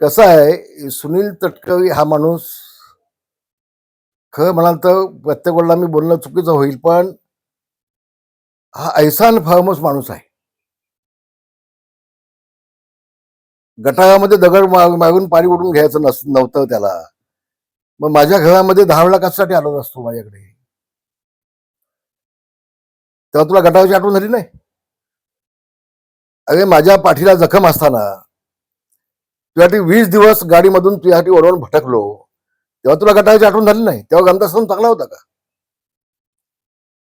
कसं आहे, सुनील तटकरे हा माणूस खरं म्हणाल तर प्रत्येक वेळेला मी बोलणं चुकीचं होईल, पण हा ऐसान फार्मस माणूस आहे. गटारामध्ये दगड मागून पाणी उडून घ्यायचं नव्हतं त्याला. मग माझ्या घरामध्ये 10 वेळा कशासाठी आलो असतो माझ्याकडे? तेव्हा तुला गटाराची आठवण झाली नाही? अरे माझ्या पाठीला जखम असताना तुझ्यासाठी 20 दिवस गाडीमधून तुझ्यासाठी ओढवून भटकलो, तेव्हा तुला गटाराची आठवण झाली नाही? तेव्हा गंगा सण चांगला होता का?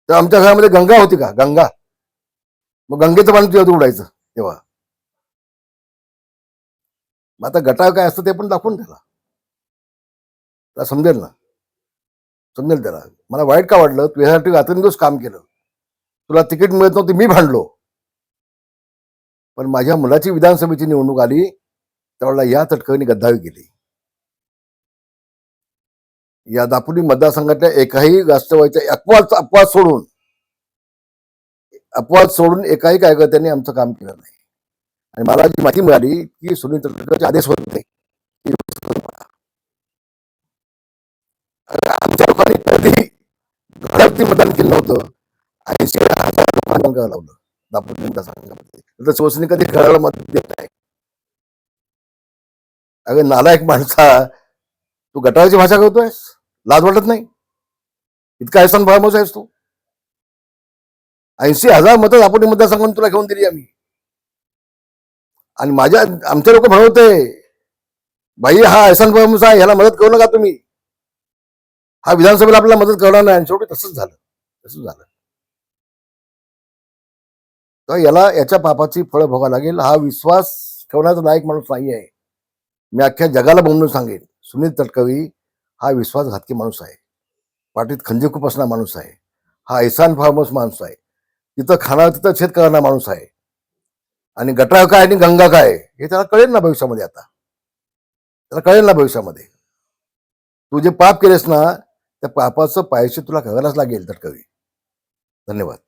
तर आमच्या घरामध्ये गंगा होती का? गंगा? मग गंगेचं पाणी तुझ्यावर उडायचं तेव्हा. मग आता गटार काय असतं ते पण दाखवून त्याला समजेल ना, समजेल त्याला. मला वाईट का वाटलं, तुझ्यासाठी रात्रंदिवस काम केलं, तुला तिकीट मिळत नव्हती, मी भांडलो, पण माझ्या मुलाची विधानसभेची निवडणूक आली त्यावेळेला या तटकरेने गद्दारी केली. या दापोली मतदारसंघातल्या एकाही राष्ट्रवादीच्या अपवाद सोडून एकाही कार्यकर्त्यांनी आमचं काम केलं नाही. आणि मला जी माहिती मिळाली की सुनील तटकरेचे आदेश होत नाही, आमच्या लोकांनी कधी घरात मतदान केलं नव्हतं. 80,000 लोकांना लावलं दापोली मतदारसंघामध्ये. तर शिवसेने कधी घराला मत देत नाही. अगं नालायक माणसा, तू गटाराची भाषा करतोयस? लाज वाटत नाही? इतका ऐसान फार्मस आहेस तू? 80,000 मतं दापोली मतदारसंघातून तुला घेऊन दिली आम्ही. आणि आमचे लोक म्हणवते, भाई हा ऐसान फार्मस आहे, ह्याला मदत करू नका तुम्ही, हा विधानसभेला आपल्याला मदत करणार नाही. आणि शेवटी तसंच झालं. तर याच्या पापाची फळं भोगावं लागेल. हा विश्वास ठेवण्याचा लायक माणूस नाही आहे. मी अख्ख्या जगाला बोलून सांगेन, सुनील तटकरे हा विश्वासघातकी माणूस आहे, पाठीत खंजीर खुपसणारा माणूस आहे, हा ऐसान फार्मस माणूस आहे, तिथं खाणार तिथं छेद करणारा माणूस आहे. आणि गटार काय आणि गंगा काय हे त्याला कळेल ना भविष्यामध्ये. आता त्याला कळेल ना भविष्यामध्ये. तू जे पाप केलेस ना, त्या पापाचं पायश्चित तुला करायलाच लागेल तटकरे. धन्यवाद.